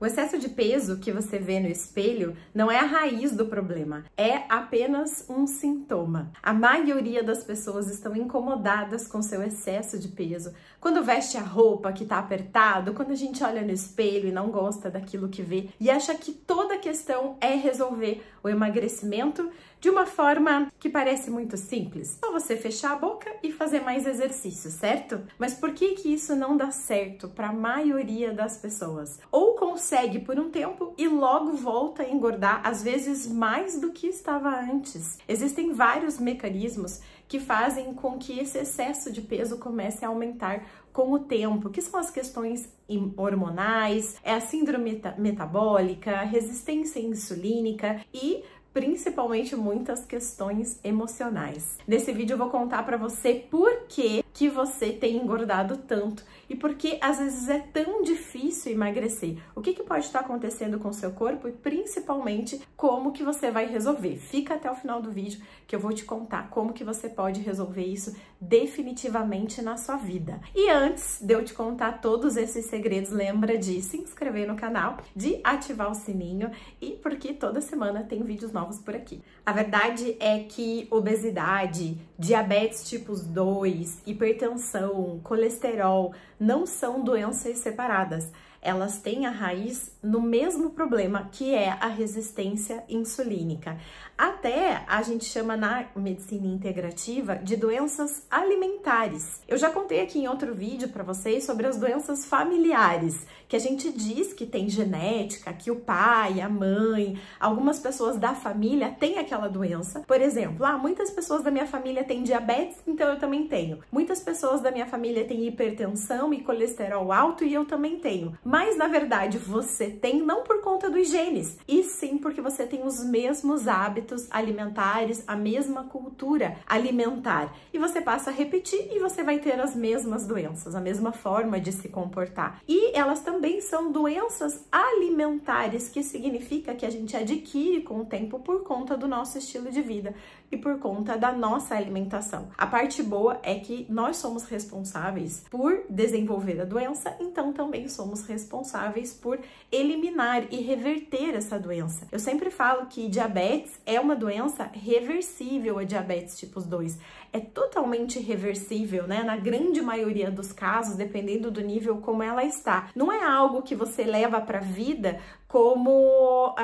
O excesso de peso que você vê no espelho não é a raiz do problema, é apenas um sintoma. A maioria das pessoas estão incomodadas com seu excesso de peso. Quando veste a roupa que tá apertado, quando a gente olha no espelho e não gosta daquilo que vê e acha que toda a questão é resolver o emagrecimento de uma forma que parece muito simples. Só você fechar a boca e fazer mais exercício, certo? Mas por que isso não dá certo para a maioria das pessoas? Ou consegue por um tempo e logo volta a engordar, às vezes mais do que estava antes. Existem vários mecanismos que fazem com que esse excesso de peso comece a aumentar com o tempo, que são as questões hormonais, é a síndrome metabólica, resistência insulínica e principalmente muitas questões emocionais. Nesse vídeo eu vou contar para você por que você tem engordado tanto e por que às vezes é tão difícil emagrecer. O que pode estar acontecendo com o seu corpo e principalmente como que você vai resolver. Fica até o final do vídeo que eu vou te contar como que você pode resolver isso definitivamente na sua vida. E antes de eu te contar todos esses segredos, lembra de se inscrever no canal, de ativar o sininho e porque toda semana tem vídeos novos por aqui. A verdade é que obesidade, diabetes tipo 2, hipertensão, colesterol não são doenças separadas. Elas têm a raiz no mesmo problema, que é a resistência insulínica. Até a gente chama na medicina integrativa de doenças alimentares. Eu já contei aqui em outro vídeo para vocês sobre as doenças familiares, que a gente diz que tem genética, que o pai, a mãe, algumas pessoas da família têm aquela doença. Por exemplo, muitas pessoas da minha família têm diabetes, então eu também tenho. Muitas pessoas da minha família têm hipertensão e colesterol alto e eu também tenho. Mas, na verdade, você tem não por conta dos genes, e sim porque você tem os mesmos hábitos alimentares, a mesma cultura alimentar. E você passa a repetir e você vai ter as mesmas doenças, a mesma forma de se comportar. E elas também são doenças alimentares, que significa que a gente adquire com o tempo por conta do nosso estilo de vida e por conta da nossa alimentação. A parte boa é que nós somos responsáveis por desenvolver a doença, então também somos responsáveis por eliminar e reverter essa doença. Eu sempre falo que diabetes é uma doença reversível, a diabetes tipo 2. É totalmente reversível, né? Na grande maioria dos casos, dependendo do nível como ela está. Não é algo que você leva para a vida como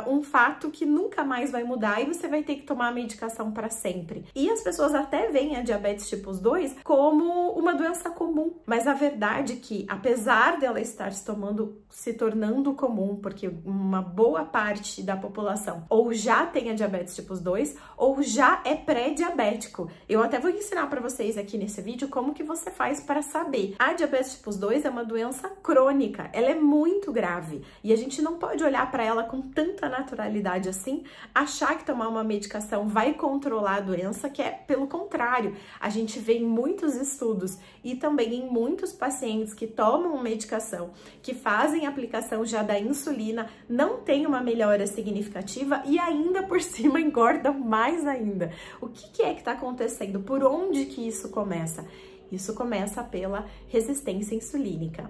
um fato que nunca mais vai mudar e você vai ter que tomar a medicação para sempre. E as pessoas até veem a diabetes tipo 2 como uma doença comum, mas a verdade é que, apesar dela estar se tornando comum, porque uma boa parte da população ou já tem a diabetes tipo 2 ou já é pré-diabético. Eu até vou ensinar para vocês aqui nesse vídeo como que você faz para saber. A diabetes tipo 2 é uma doença crônica, ela é muito grave e a gente não pode olhar para ela com tanta naturalidade assim, achar que tomar uma medicação vai controlar a doença, que é pelo contrário. A gente vê em muitos estudos e também em muitos pacientes que tomam medicação, que fazem aplicação já da insulina, não tem uma melhora significativa e ainda por cima engordam mais ainda. O que é que está acontecendo? Por onde que isso começa? Isso começa pela resistência insulínica.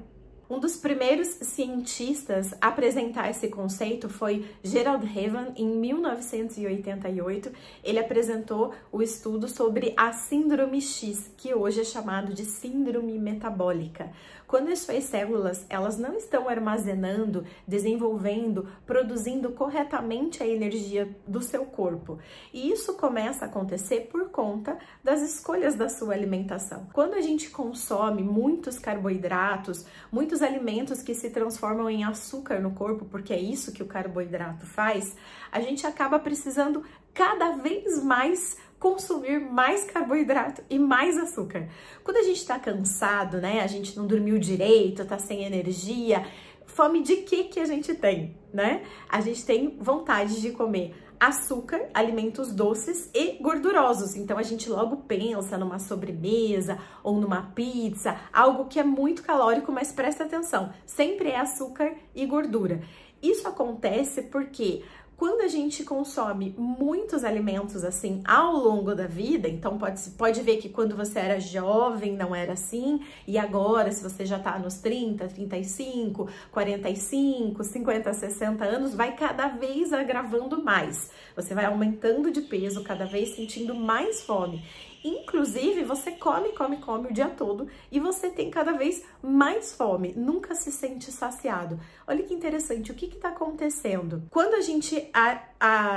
Um dos primeiros cientistas a apresentar esse conceito foi Gerald Reavan, em 1988. Ele apresentou o estudo sobre a síndrome X, que hoje é chamado de síndrome metabólica. Quando as suas células, elas não estão armazenando, desenvolvendo, produzindo corretamente a energia do seu corpo. E isso começa a acontecer por conta das escolhas da sua alimentação. Quando a gente consome muitos carboidratos, muitos alimentos que se transformam em açúcar no corpo, porque é isso que o carboidrato faz, a gente acaba precisando cada vez mais consumir mais carboidrato e mais açúcar. Quando a gente tá cansado, né, a gente não dormiu direito, tá sem energia, fome de que a gente tem, né? A gente tem vontade de comer açúcar, alimentos doces e gordurosos. Então a gente logo pensa numa sobremesa ou numa pizza, algo que é muito calórico, mas presta atenção, sempre é açúcar e gordura. Isso acontece porque quando a gente consome muitos alimentos assim ao longo da vida, então pode ver que quando você era jovem não era assim, e agora, se você já tá nos 30, 35, 45, 50, 60 anos, vai cada vez agravando mais. Você vai aumentando de peso, cada vez sentindo mais fome. Inclusive, você come o dia todo e você tem cada vez mais fome, nunca se sente saciado. Olha que interessante, o que está acontecendo? Quando a gente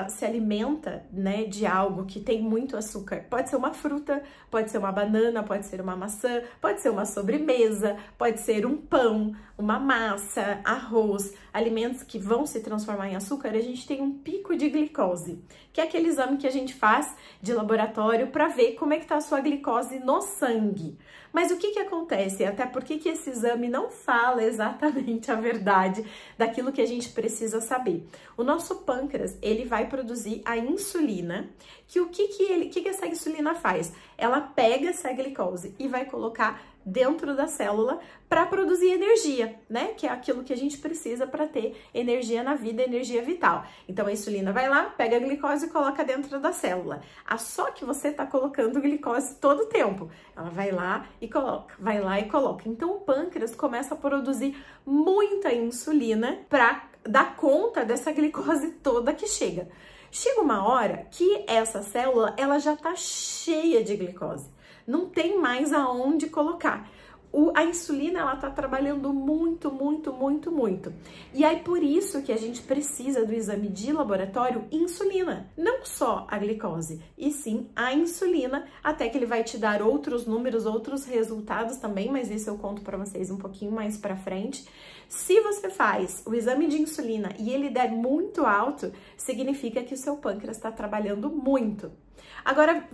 se alimenta, né, de algo que tem muito açúcar, pode ser uma fruta, pode ser uma banana, pode ser uma maçã, pode ser uma sobremesa, pode ser um pão, uma massa, arroz, alimentos que vão se transformar em açúcar, a gente tem um pico de glicose, que é aquele exame que a gente faz de laboratório para ver como é que tá a sua glicose no sangue. Mas o que acontece? Até porque que esse exame não fala exatamente a verdade daquilo que a gente precisa saber. O nosso pâncreas, ele vai produzir a insulina, que o que essa insulina faz? Ela pega essa glicose e vai colocar dentro da célula para produzir energia, né? Que é aquilo que a gente precisa para ter energia na vida, energia vital. Então a insulina vai lá, pega a glicose e coloca dentro da célula. Só que você tá colocando glicose todo o tempo. Ela vai lá e coloca, vai lá e coloca. Então o pâncreas começa a produzir muita insulina para dar conta dessa glicose toda que chega. Chega uma hora que essa célula, ela já tá cheia de glicose. Não tem mais aonde colocar. A insulina, ela tá trabalhando muito. E aí, por isso que a gente precisa do exame de laboratório insulina. Não só a glicose, e sim a insulina, até que ele vai te dar outros números, outros resultados também, mas isso eu conto para vocês um pouquinho mais pra frente. Se você faz o exame de insulina e ele der muito alto, significa que o seu pâncreas está trabalhando muito. Agora,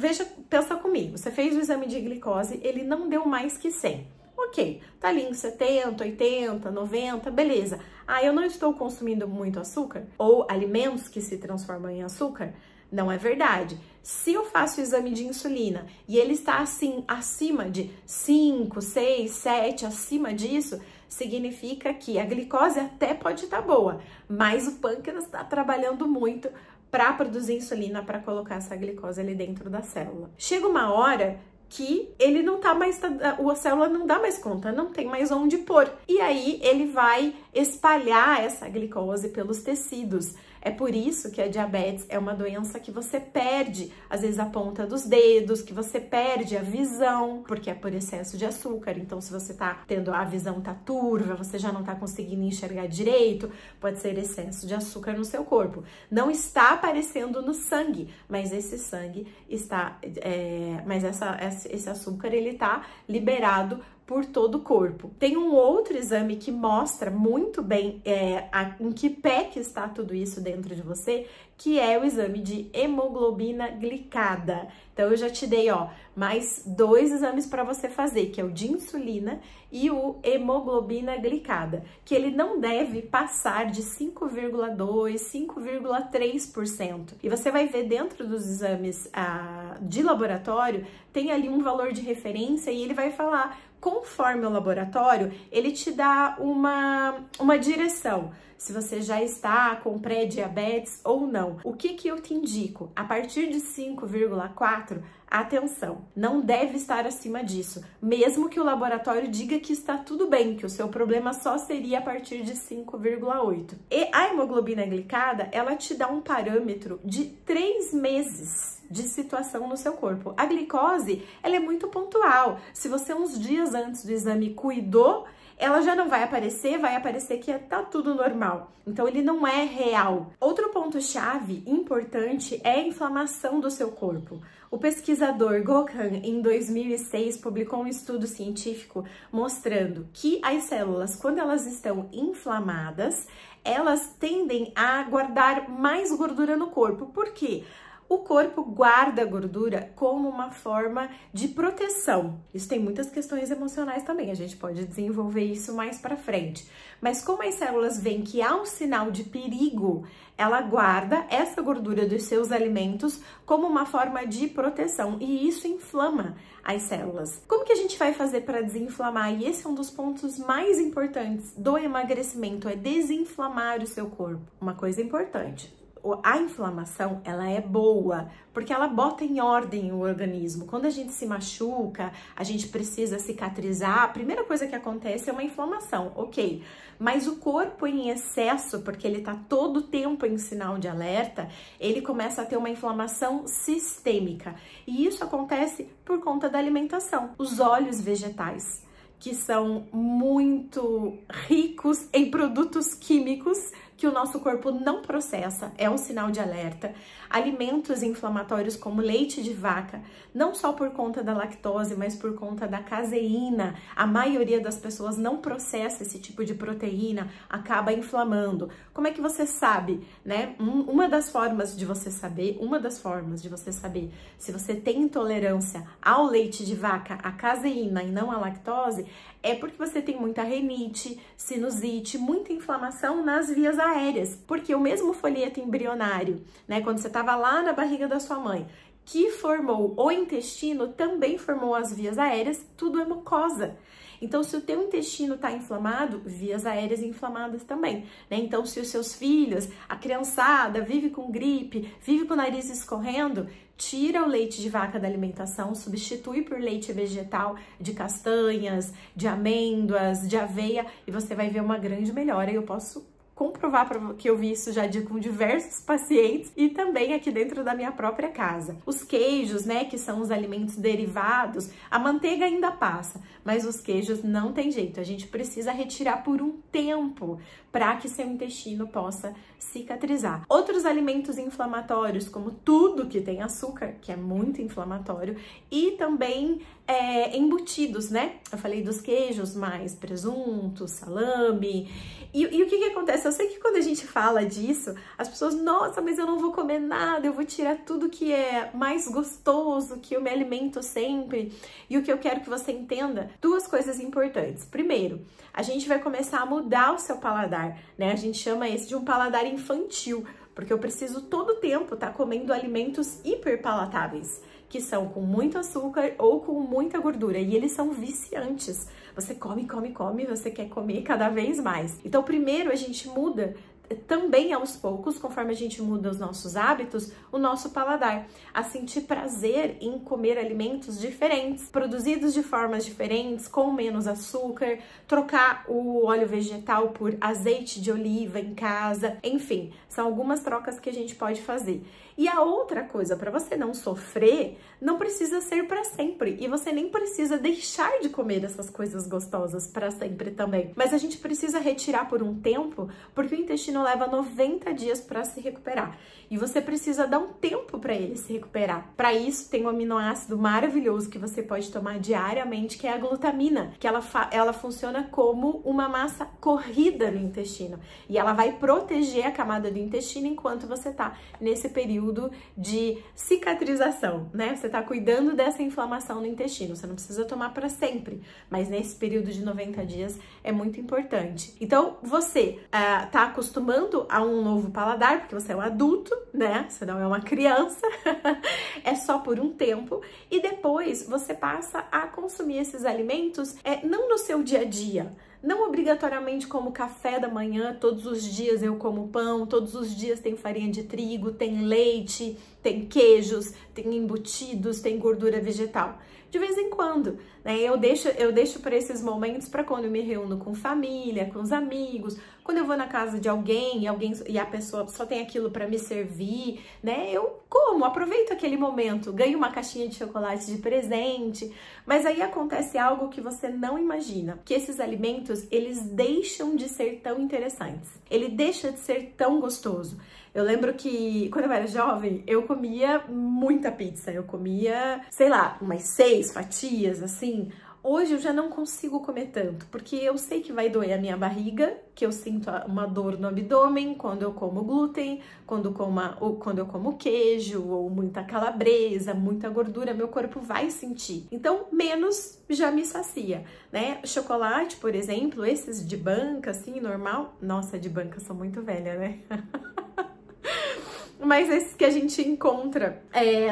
pensa comigo, você fez o exame de glicose, ele não deu mais que 100. Ok, tá ali em 70, 80, 90, beleza. Eu não estou consumindo muito açúcar? Ou alimentos que se transformam em açúcar? Não é verdade. Se eu faço o exame de insulina e ele está assim, acima de 5, 6, 7, acima disso, significa que a glicose até pode estar boa, mas o pâncreas está trabalhando muito para produzir insulina, para colocar essa glicose ali dentro da célula. Chega uma hora que ele não tá mais, a célula não dá mais conta, não tem mais onde pôr. E aí ele vai espalhar essa glicose pelos tecidos. É por isso que a diabetes é uma doença que você perde, às vezes, a ponta dos dedos, que você perde a visão, porque é por excesso de açúcar. Então, se você tá tendo a visão tá turva, você já não tá conseguindo enxergar direito, pode ser excesso de açúcar no seu corpo. Não está aparecendo no sangue, mas esse sangue está, esse açúcar, ele tá liberado por todo o corpo. Tem um outro exame que mostra muito bem em que pé que está tudo isso dentro de você, que é o exame de hemoglobina glicada. Então, eu já te dei, mais 2 exames para você fazer, que é o de insulina e o hemoglobina glicada, que ele não deve passar de 5,2%, 5,3%. E você vai ver dentro dos exames de laboratório, tem ali um valor de referência e ele vai falar, conforme o laboratório, ele te dá uma direção, se você já está com pré-diabetes ou não. O que eu te indico? A partir de 5,4, atenção, não deve estar acima disso, mesmo que o laboratório diga que está tudo bem, que o seu problema só seria a partir de 5,8. E a hemoglobina glicada, ela te dá um parâmetro de 3 meses de situação no seu corpo. A glicose, ela é muito pontual. Se você uns dias antes do exame cuidou, ela já não vai aparecer que tá tudo normal. Então, ele não é real. Outro ponto-chave importante é a inflamação do seu corpo. O pesquisador Gokhan, em 2006, publicou um estudo científico mostrando que as células, quando elas estão inflamadas, elas tendem a guardar mais gordura no corpo. Por quê? O corpo guarda a gordura como uma forma de proteção. Isso tem muitas questões emocionais também, a gente pode desenvolver isso mais para frente. Mas como as células veem que há um sinal de perigo, ela guarda essa gordura dos seus alimentos como uma forma de proteção e isso inflama as células. Como que a gente vai fazer para desinflamar? E esse é um dos pontos mais importantes do emagrecimento, é desinflamar o seu corpo. Uma coisa importante, A inflamação, ela é boa, porque ela bota em ordem o organismo. Quando a gente se machuca, a gente precisa cicatrizar, a primeira coisa que acontece é uma inflamação, ok. Mas o corpo em excesso, porque ele tá todo o tempo em sinal de alerta, ele começa a ter uma inflamação sistêmica. E isso acontece por conta da alimentação. Os óleos vegetais, que são muito ricos em produtos químicos que o nosso corpo não processa, é um sinal de alerta. Alimentos inflamatórios como leite de vaca, não só por conta da lactose, mas por conta da caseína. A maioria das pessoas não processa esse tipo de proteína, acaba inflamando. Como é que você sabe, né? Uma das formas de você saber se você tem intolerância ao leite de vaca, à caseína e não à lactose, é porque você tem muita rinite, sinusite, muita inflamação nas vias aéreas. Porque o mesmo folheto embrionário, né, quando você estava lá na barriga da sua mãe, que formou o intestino, também formou as vias aéreas, tudo é mucosa. Então, se o teu intestino está inflamado, vias aéreas inflamadas também, né? Então, se os seus filhos, a criançada, vive com gripe, vive com o nariz escorrendo, tira o leite de vaca da alimentação, substitui por leite vegetal de castanhas, de amêndoas, de aveia, e você vai ver uma grande melhora. Eu posso comprovar que eu vi isso já com diversos pacientes e também aqui dentro da minha própria casa. Os queijos, né, que são os alimentos derivados, a manteiga ainda passa, mas os queijos não tem jeito, a gente precisa retirar por um tempo para que seu intestino possa cicatrizar. Outros alimentos inflamatórios, como tudo que tem açúcar, que é muito inflamatório, e também embutidos, né? Eu falei dos queijos, mais presunto, salame. E o que acontece? Eu sei que quando a gente fala disso, as pessoas, nossa, mas eu não vou comer nada, eu vou tirar tudo que é mais gostoso, que eu me alimento sempre. E o que eu quero que você entenda, duas coisas importantes. Primeiro, a gente vai começar a mudar o seu paladar, né? A gente chama esse de um paladar infantil, porque eu preciso todo o tempo estar comendo alimentos hiperpalatáveis, que são com muito açúcar ou com muita gordura, e eles são viciantes. Você come, você quer comer cada vez mais. Então, primeiro a gente muda também aos poucos, conforme a gente muda os nossos hábitos, o nosso paladar, a sentir prazer em comer alimentos diferentes, produzidos de formas diferentes, com menos açúcar, trocar o óleo vegetal por azeite de oliva em casa, enfim, são algumas trocas que a gente pode fazer. E a outra coisa, para você não sofrer, não precisa ser para sempre, e você nem precisa deixar de comer essas coisas gostosas para sempre também. Mas a gente precisa retirar por um tempo, porque o intestino leva 90 dias para se recuperar. E você precisa dar um tempo para ele se recuperar. Para isso, tem um aminoácido maravilhoso que você pode tomar diariamente, que é a glutamina, que ela funciona como uma massa corrida no intestino. E ela vai proteger a camada do intestino enquanto você tá nesse período de cicatrização, né? Você tá cuidando dessa inflamação no intestino. Você não precisa tomar para sempre, mas nesse período de 90 dias é muito importante. Então, você tá acostumando a um novo paladar, porque você é um adulto, né? Você não é uma criança, é só por um tempo, e depois você passa a consumir esses alimentos não no seu dia a dia, não obrigatoriamente como café da manhã, todos os dias eu como pão, todos os dias tem farinha de trigo, tem leite, tem queijos, tem embutidos, tem gordura vegetal. De vez em quando, né? Eu deixo para esses momentos, para quando eu me reúno com família, com os amigos, quando eu vou na casa de alguém e a pessoa só tem aquilo para me servir, né? Eu como, aproveito aquele momento, ganho uma caixinha de chocolate de presente, mas aí acontece algo que você não imagina, que esses alimentos, eles deixam de ser tão interessantes, ele deixa de ser tão gostoso. Eu lembro que quando eu era jovem, eu comia muita pizza, eu comia, sei lá, umas 6 fatias, assim. Hoje eu já não consigo comer tanto, porque eu sei que vai doer a minha barriga, que eu sinto uma dor no abdômen quando eu como glúten, quando eu como queijo, ou muita calabresa, muita gordura, meu corpo vai sentir. Então, menos já me sacia, né? Chocolate, por exemplo, esses de banca, assim, normal. Nossa, de banca, sou muito velha, né? Mas esses que a gente encontra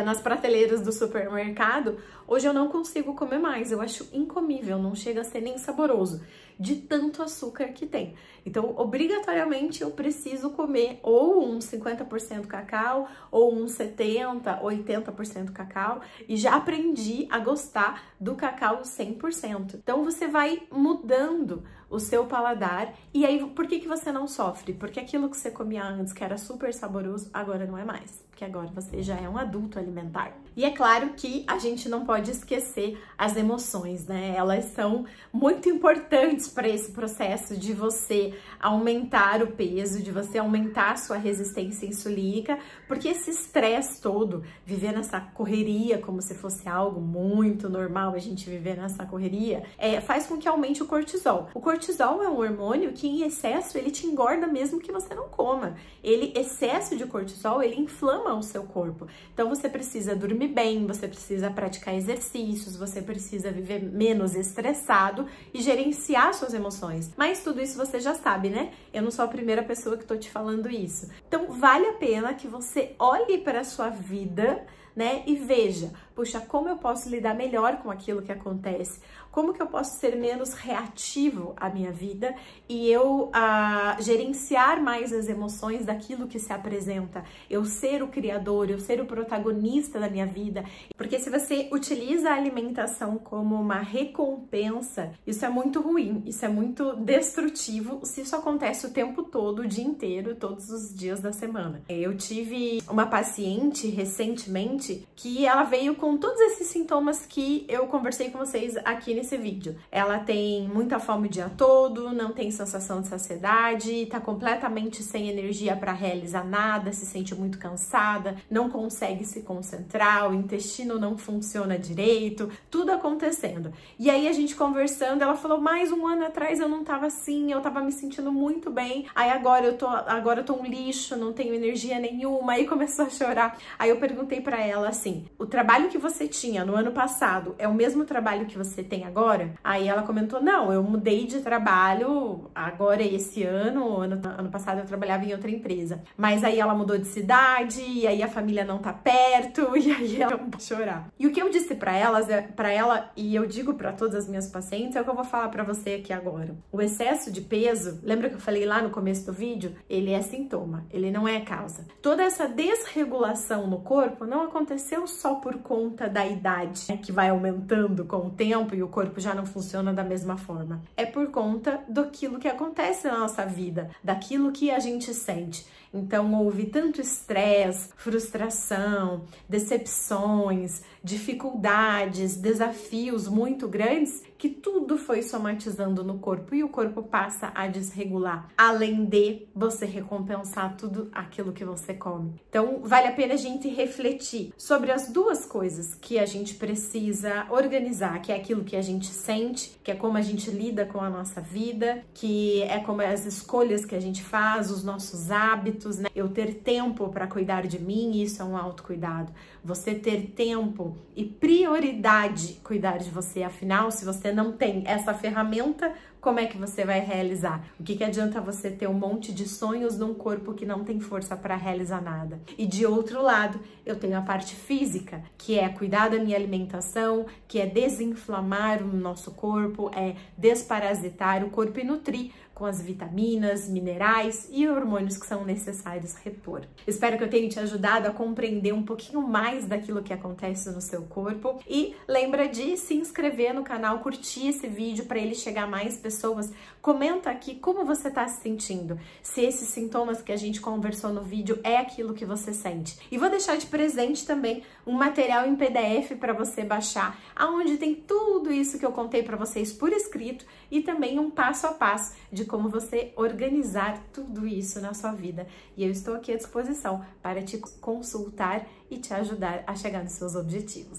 nas prateleiras do supermercado, hoje eu não consigo comer mais, eu acho incomível, não chega a ser nem saboroso. de tanto açúcar que tem. Então, obrigatoriamente, eu preciso comer ou um 50% cacau, ou um 70%, 80% cacau, e já aprendi a gostar do cacau 100%. Então, você vai mudando o seu paladar, e aí, por que você não sofre? Porque aquilo que você comia antes, que era super saboroso, agora não é mais, porque agora você já é um adulto alimentar. E é claro que a gente não pode esquecer as emoções, né? Elas são muito importantes para esse processo de você aumentar o peso, de você aumentar a sua resistência insulínica, porque esse estresse todo, viver nessa correria como se fosse algo muito normal, a gente viver nessa correria, faz com que aumente o cortisol. O cortisol é um hormônio que em excesso ele te engorda mesmo que você não coma. Excesso de cortisol, ele inflama o seu corpo. Então você precisa dormir bem, você precisa praticar exercícios, você precisa viver menos estressado e gerenciar suas emoções. Mas tudo isso você já sabe, né? Eu não sou a primeira pessoa que tô te falando isso. Então vale a pena que você olhe para a sua vida, né, e veja, puxa, como eu posso lidar melhor com aquilo que acontece? Como que eu posso ser menos reativo à minha vida e eu gerenciar mais as emoções daquilo que se apresenta? Eu ser o criador, eu ser o protagonista da minha vida. Porque se você utiliza a alimentação como uma recompensa, isso é muito ruim, isso é muito destrutivo se isso acontece o tempo todo, o dia inteiro, todos os dias da semana. Eu tive uma paciente recentemente que ela veio com todos esses sintomas que eu conversei com vocês aqui nesse vídeo. Ela tem muita fome o dia todo, não tem sensação de saciedade, tá completamente sem energia para realizar nada, se sente muito cansada, não consegue se concentrar, o intestino não funciona direito, tudo acontecendo. E aí a gente conversando, ela falou, mais um ano atrás eu não tava assim, eu tava me sentindo muito bem, aí agora eu tô um lixo, não tenho energia nenhuma, aí começou a chorar. Aí eu perguntei para ela assim, o trabalho que você tinha no ano passado é o mesmo trabalho que você tem agora? Aí ela comentou, não, eu mudei de trabalho agora esse ano passado eu trabalhava em outra empresa, mas aí ela mudou de cidade, e aí a família não tá perto, e aí ela começou a chorar. E o que eu disse para ela, e eu digo para todas as minhas pacientes, é o que eu vou falar para você aqui agora. O excesso de peso, lembra que eu falei lá no começo do vídeo? Ele é sintoma, ele não é causa. Toda essa desregulação no corpo não aconteceu só por conta da idade, né, que vai aumentando com o tempo e o corpo já não funciona da mesma forma. É por conta daquilo que acontece na nossa vida, daquilo que a gente sente. Então, houve tanto estresse, frustração, decepções, dificuldades, desafios muito grandes que tudo foi somatizando no corpo e o corpo passa a desregular, além de você recompensar tudo aquilo que você come. Então, vale a pena a gente refletir sobre as duas coisas que a gente precisa organizar, que é aquilo que a gente sente, que é como a gente lida com a nossa vida, que é como as escolhas que a gente faz, os nossos hábitos, né? Eu ter tempo para cuidar de mim, isso é um autocuidado. Você ter tempo e prioridade cuidar de você, afinal, se você não tem essa ferramenta, como é que você vai realizar? O que adianta você ter um monte de sonhos num corpo que não tem força para realizar nada? E de outro lado, eu tenho a parte física, que é cuidar da minha alimentação, que é desinflamar o nosso corpo, é desparasitar o corpo e nutrir com as vitaminas, minerais e hormônios que são necessários repor. Espero que eu tenha te ajudado a compreender um pouquinho mais daquilo que acontece no seu corpo e lembra de se inscrever no canal, curtir esse vídeo para ele chegar a mais pessoas. Comenta aqui como você está se sentindo, se esses sintomas que a gente conversou no vídeo é aquilo que você sente. E vou deixar de presente também um material em PDF para você baixar, aonde tem tudo isso que eu contei para vocês por escrito e também um passo a passo de como você organizar tudo isso na sua vida. E eu estou aqui à disposição para te consultar e te ajudar a chegar nos seus objetivos.